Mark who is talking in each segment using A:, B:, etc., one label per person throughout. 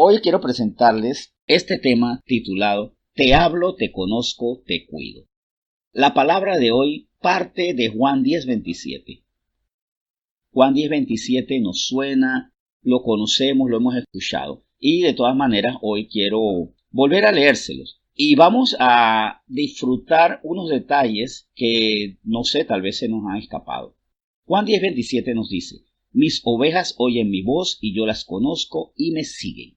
A: Hoy quiero presentarles este tema titulado Te hablo, te conozco, te cuido. La palabra de hoy parte de Juan 10:27. Juan 10:27 nos suena, lo conocemos, lo hemos escuchado. Y de todas maneras hoy quiero volver a leérselos. Y vamos a disfrutar unos detalles que, no sé, tal vez se nos han escapado. Juan 10:27 nos dice, mis ovejas oyen mi voz y yo las conozco y me siguen.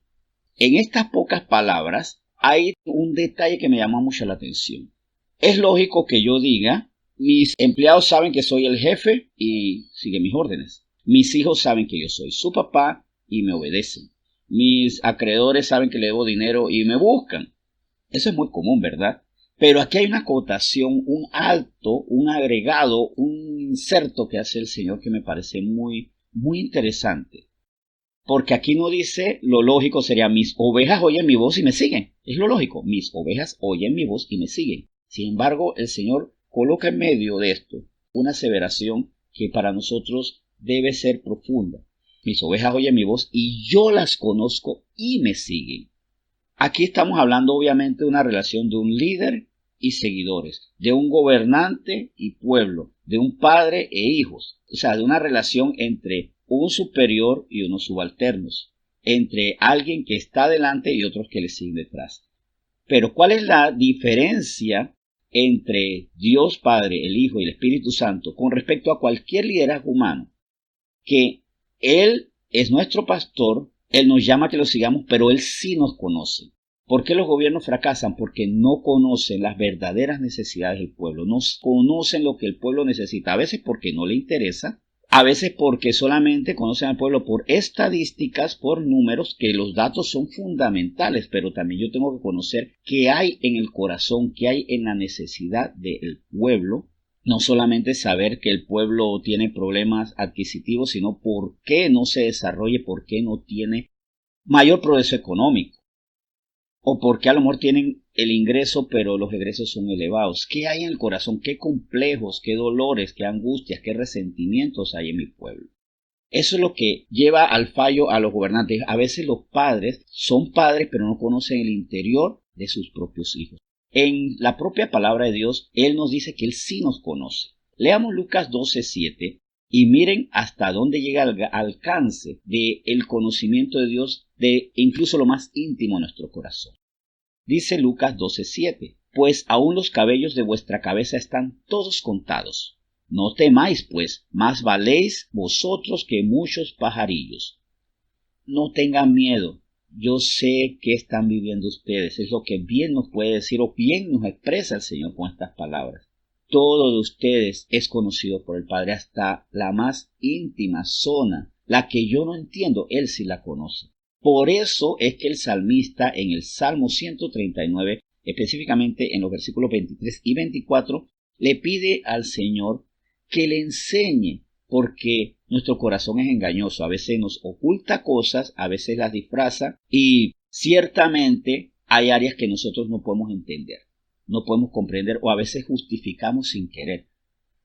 A: En estas pocas palabras hay un detalle que me llama mucho la atención. Es lógico que yo diga, mis empleados saben que soy el jefe y siguen mis órdenes. Mis hijos saben que yo soy su papá y me obedecen. Mis acreedores saben que le debo dinero y me buscan. Eso es muy común, ¿verdad? Pero aquí hay una acotación, un alto, un agregado, un inserto que hace el Señor que me parece muy interesante. Porque aquí no dice, lo lógico sería, mis ovejas oyen mi voz y me siguen. Es lo lógico, mis ovejas oyen mi voz y me siguen. Sin embargo, el Señor coloca en medio de esto una aseveración que para nosotros debe ser profunda. Mis ovejas oyen mi voz y yo las conozco y me siguen. Aquí estamos hablando obviamente de una relación de un líder y seguidores, de un gobernante y pueblo, de un padre e hijos, o sea, de una relación entre un superior y unos subalternos, entre alguien que está delante y otros que le siguen detrás. Pero ¿cuál es la diferencia entre Dios Padre, el Hijo y el Espíritu Santo con respecto a cualquier liderazgo humano? Que Él es nuestro pastor, Él nos llama a que lo sigamos, pero Él sí nos conoce. ¿Por qué los gobiernos fracasan? Porque no conocen las verdaderas necesidades del pueblo, no conocen lo que el pueblo necesita, a veces porque no le interesa, a veces porque solamente conocen al pueblo por estadísticas, por números, que los datos son fundamentales, pero también yo tengo que conocer qué hay en el corazón, qué hay en la necesidad del pueblo. No solamente saber que el pueblo tiene problemas adquisitivos, sino por qué no se desarrolla, por qué no tiene mayor progreso económico. O por qué a lo mejor tienen el ingreso, pero los egresos son elevados. ¿Qué hay en el corazón? ¿Qué complejos, qué dolores, qué angustias, qué resentimientos hay en mi pueblo? Eso es lo que lleva al fallo a los gobernantes. A veces los padres son padres, pero no conocen el interior de sus propios hijos. En la propia palabra de Dios, Él nos dice que Él sí nos conoce. Leamos Lucas 12:7 y miren hasta dónde llega el alcance del conocimiento de Dios, de incluso lo más íntimo de nuestro corazón. Dice Lucas 12:7, pues aún los cabellos de vuestra cabeza están todos contados. No temáis, pues, más valéis vosotros que muchos pajarillos. No tengan miedo. Yo sé que están viviendo ustedes. Es lo que bien nos puede decir o bien nos expresa el Señor con estas palabras. Todo de ustedes es conocido por el Padre, hasta la más íntima zona, la que yo no entiendo, Él sí la conoce. Por eso es que el salmista en el Salmo 139, específicamente en los versículos 23 y 24, le pide al Señor que le enseñe, porque nuestro corazón es engañoso, a veces nos oculta cosas, a veces las disfraza y ciertamente hay áreas que nosotros no podemos entender, no podemos comprender o a veces justificamos sin querer.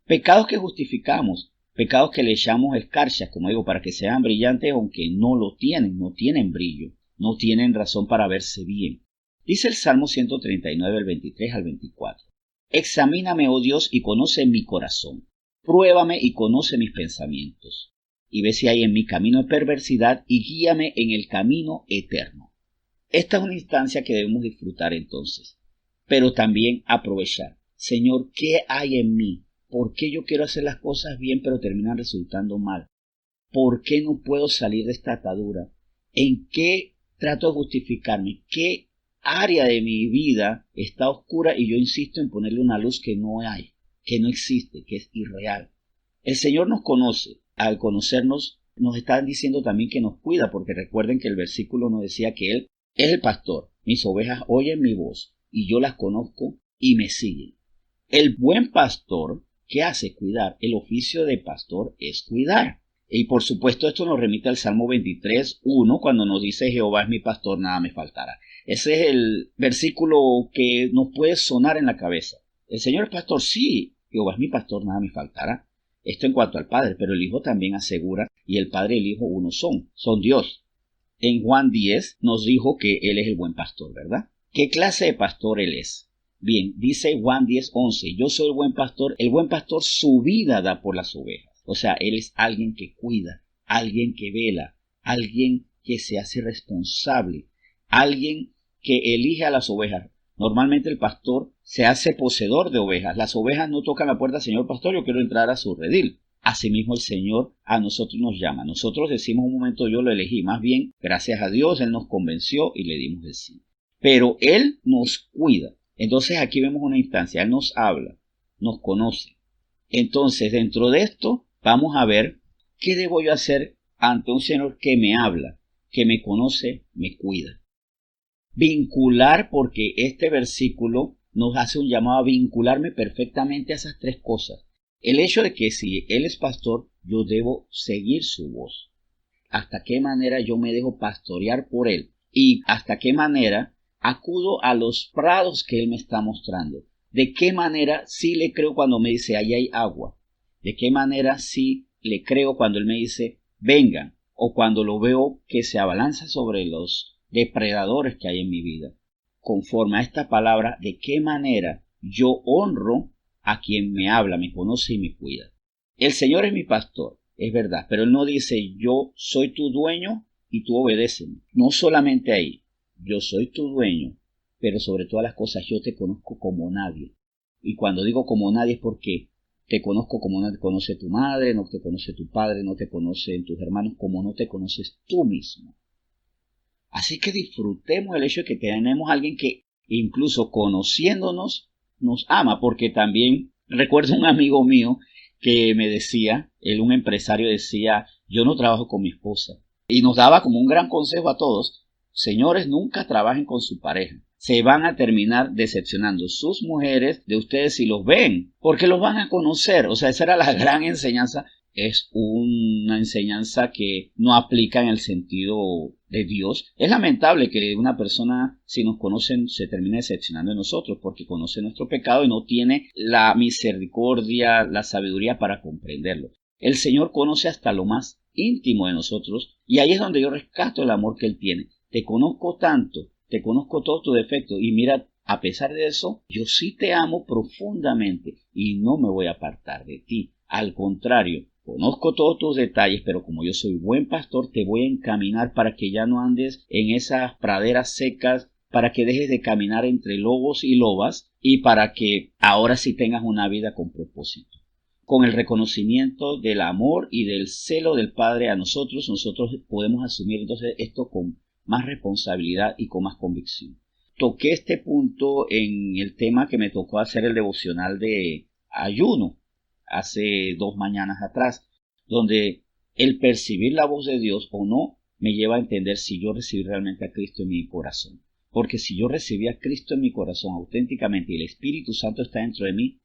A: Pecados que justificamos, pecados que le echamos escarchas, como digo, para que sean brillantes, aunque no lo tienen, no tienen brillo, no tienen razón para verse bien. Dice el Salmo 139, el 23 al 24. Examíname, oh Dios, y conoce mi corazón. Pruébame y conoce mis pensamientos, y ve si hay en mi camino de perversidad, y guíame en el camino eterno. Esta es una instancia que debemos disfrutar entonces, pero también aprovechar. Señor, ¿qué hay en mí? ¿Por qué yo quiero hacer las cosas bien pero terminan resultando mal? ¿Por qué no puedo salir de esta atadura? ¿En qué trato de justificarme? ¿Qué área de mi vida está oscura y yo insisto en ponerle una luz que no hay, que no existe, que es irreal? El Señor nos conoce. Al conocernos nos está diciendo también que nos cuida, porque recuerden que el versículo nos decía que Él es el pastor. Mis ovejas oyen mi voz y yo las conozco y me siguen. El buen pastor, ¿qué hace? Cuidar. El oficio de pastor es cuidar. Y por supuesto esto nos remite al Salmo 23:1, cuando nos dice Jehová es mi pastor, nada me faltará. Ese es el versículo que nos puede sonar en la cabeza. El Señor es pastor, sí, Jehová es mi pastor, nada me faltará. Esto en cuanto al Padre, pero el Hijo también asegura, y el Padre y el Hijo uno son Dios. en Juan 10 nos dijo que Él es el buen pastor, ¿verdad? ¿Qué clase de pastor Él es? Bien, dice Juan 10:11, yo soy el buen pastor su vida da por las ovejas. O sea, Él es alguien que cuida, alguien que vela, alguien que se hace responsable, alguien que elige a las ovejas. Normalmente el pastor se hace poseedor de ovejas. Las ovejas no tocan la puerta, señor pastor, yo quiero entrar a su redil. Asimismo el Señor a nosotros nos llama. Nosotros decimos un momento yo lo elegí. Más bien, gracias a Dios, Él nos convenció y le dimos el sí. Pero Él nos cuida. Entonces aquí vemos una instancia. Él nos habla, nos conoce. Entonces dentro de esto vamos a ver qué debo yo hacer ante un Señor que me habla, que me conoce, me cuida. Vincular, porque este versículo nos hace un llamado a vincularme perfectamente a esas tres cosas. El hecho de que si Él es pastor, yo debo seguir su voz. Hasta qué manera yo me dejo pastorear por Él y hasta qué manera acudo a los prados que Él me está mostrando. De qué manera sí le creo cuando me dice ahí hay agua. De qué manera sí le creo cuando Él me dice vengan, o cuando lo veo que se abalanza sobre los depredadores que hay en mi vida. Conforme a esta palabra, de qué manera yo honro a quien me habla, me conoce y me cuida. El Señor es mi pastor, es verdad, pero Él no dice yo soy tu dueño y tú obedéceme. No solamente ahí, yo soy tu dueño, pero sobre todas las cosas yo te conozco como nadie. Y cuando digo como nadie es porque te conozco como no te conoce tu madre, no te conoce tu padre, no te conocen tus hermanos, como no te conoces tú mismo. Así que disfrutemos el hecho de que tenemos a alguien que incluso conociéndonos nos ama, porque también recuerdo un amigo mío que me decía, un empresario decía, yo no trabajo con mi esposa. Y nos daba como un gran consejo a todos, señores, nunca trabajen con su pareja. Se van a terminar decepcionando sus mujeres de ustedes si los ven, porque los van a conocer. O sea, esa era la gran enseñanza. Es una enseñanza que no aplica en el sentido de Dios. Es lamentable que una persona, si nos conocen, se termine decepcionando de nosotros porque conoce nuestro pecado y no tiene la misericordia, la sabiduría para comprenderlo. El Señor conoce hasta lo más íntimo de nosotros y ahí es donde yo rescato el amor que Él tiene. Te conozco tanto, te conozco todos tus defectos y mira, a pesar de eso, yo sí te amo profundamente y no me voy a apartar de ti. Al contrario, conozco todos tus detalles, pero como yo soy buen pastor, te voy a encaminar para que ya no andes en esas praderas secas, para que dejes de caminar entre lobos y lobas y para que ahora sí tengas una vida con propósito. Con el reconocimiento del amor y del celo del Padre a nosotros podemos asumir entonces esto con más responsabilidad y con más convicción. Toqué este punto en el tema que me tocó hacer el devocional de ayuno hace 2 mañanas atrás, donde el percibir la voz de Dios o no me lleva a entender si yo recibí realmente a Cristo en mi corazón. Porque si yo recibí a Cristo en mi corazón auténticamente y el Espíritu Santo está dentro de mí,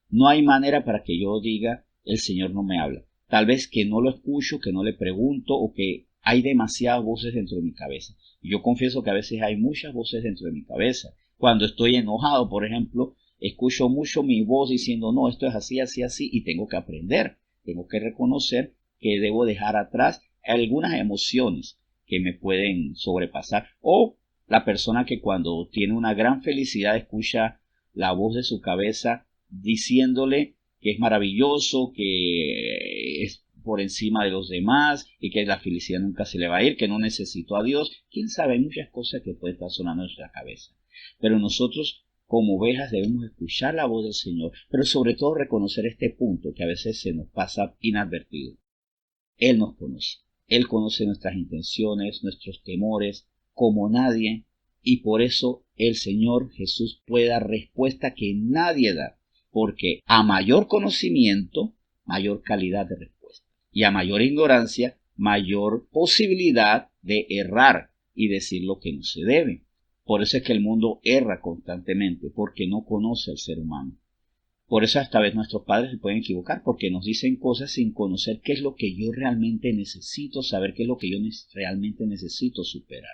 A: no hay manera para que yo diga el Señor no me habla. Tal vez que no lo escucho, que no le pregunto o que hay demasiadas voces dentro de mi cabeza. Y yo confieso que a veces hay muchas voces dentro de mi cabeza. Cuando estoy enojado, por ejemplo, escucho mucho mi voz diciendo no, esto es así, así, así y tengo que aprender. Tengo que reconocer que debo dejar atrás algunas emociones que me pueden sobrepasar. O la persona que cuando tiene una gran felicidad escucha la voz de su cabeza diciéndole que es maravilloso, que es por encima de los demás y que la felicidad nunca se le va a ir, que no necesito a Dios. Quién sabe, hay muchas cosas que pueden estar sonando en nuestra cabeza. Pero nosotros como ovejas debemos escuchar la voz del Señor, pero sobre todo reconocer este punto que a veces se nos pasa inadvertido. Él nos conoce. Él conoce nuestras intenciones, nuestros temores, como nadie, y por eso el Señor Jesús puede dar respuesta que nadie da, porque a mayor conocimiento, mayor calidad de respuesta, y a mayor ignorancia, mayor posibilidad de errar y decir lo que no se debe. Por eso es que el mundo erra constantemente, porque no conoce al ser humano. Por eso esta vez nuestros padres se pueden equivocar, porque nos dicen cosas sin conocer qué es lo que yo realmente necesito saber, qué es lo que yo realmente necesito superar.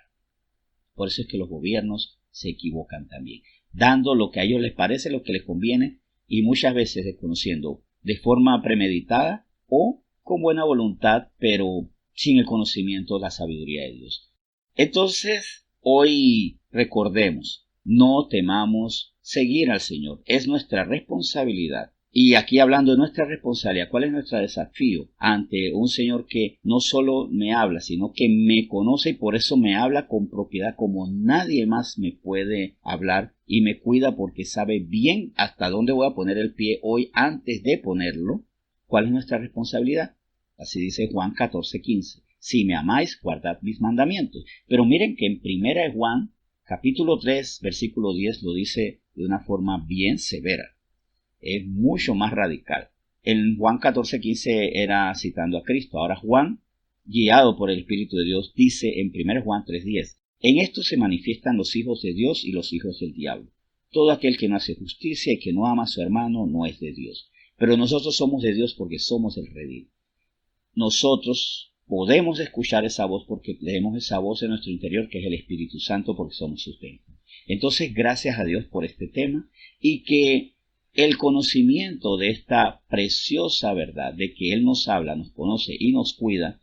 A: Por eso es que los gobiernos se equivocan también, dando lo que a ellos les parece, lo que les conviene, y muchas veces desconociendo de forma premeditada o con buena voluntad, pero sin el conocimiento, la sabiduría de Dios. Entonces, hoy recordemos, no temamos seguir al Señor. Es nuestra responsabilidad. Y aquí hablando de nuestra responsabilidad, ¿cuál es nuestro desafío ante un Señor que no solo me habla, sino que me conoce y por eso me habla con propiedad como nadie más me puede hablar y me cuida porque sabe bien hasta dónde voy a poner el pie hoy antes de ponerlo? ¿Cuál es nuestra responsabilidad? Así dice Juan 14:15. Si me amáis, guardad mis mandamientos. Pero miren que en 1 de Juan, capítulo 3, versículo 10, lo dice de una forma bien severa. Es mucho más radical. En Juan 14:15 era citando a Cristo. Ahora Juan, guiado por el Espíritu de Dios, dice en 1 Juan 3:10, en esto se manifiestan los hijos de Dios y los hijos del diablo. Todo aquel que no hace justicia y que no ama a su hermano no es de Dios. Pero nosotros somos de Dios porque somos el redil. Nosotros podemos escuchar esa voz porque tenemos esa voz en nuestro interior que es el Espíritu Santo porque somos su templo. Entonces, gracias a Dios por este tema y que el conocimiento de esta preciosa verdad de que Él nos habla, nos conoce y nos cuida,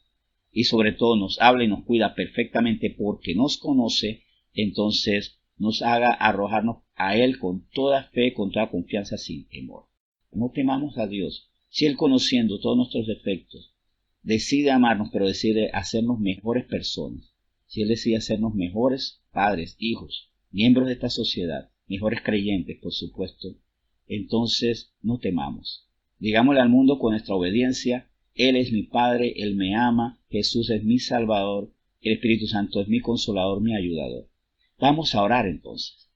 A: y sobre todo nos habla y nos cuida perfectamente porque nos conoce, entonces nos haga arrojarnos a Él con toda fe, con toda confianza, sin temor. No temamos a Dios. Si Él, conociendo todos nuestros defectos, decide amarnos, pero decide hacernos mejores personas, si Él decide hacernos mejores padres, hijos, miembros de esta sociedad, mejores creyentes, por supuesto, entonces no temamos. Digámosle al mundo con nuestra obediencia, Él es mi Padre, Él me ama, Jesús es mi Salvador, el Espíritu Santo es mi Consolador, mi ayudador. Vamos a orar entonces.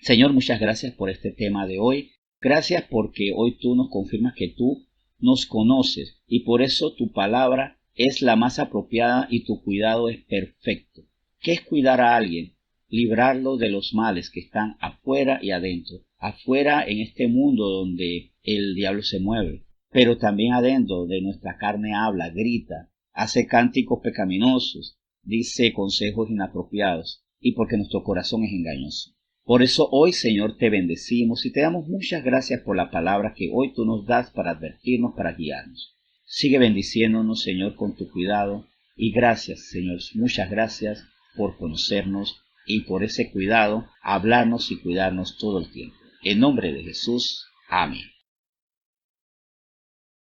A: Señor, muchas gracias por este tema de hoy. Gracias porque hoy tú nos confirmas que tú nos conoces y por eso tu palabra es la más apropiada y tu cuidado es perfecto. ¿Qué es cuidar a alguien? Librarlo de los males que están afuera y adentro. Afuera en este mundo donde el diablo se mueve, pero también adentro de nuestra carne habla, grita, hace cánticos pecaminosos, dice consejos inapropiados y porque nuestro corazón es engañoso. Por eso hoy, Señor, te bendecimos y te damos muchas gracias por la palabra que hoy tú nos das para advertirnos, para guiarnos. Sigue bendiciéndonos, Señor, con tu cuidado y gracias, Señor, muchas gracias por conocernos y por ese cuidado, hablarnos y cuidarnos todo el tiempo. En nombre de Jesús, amén.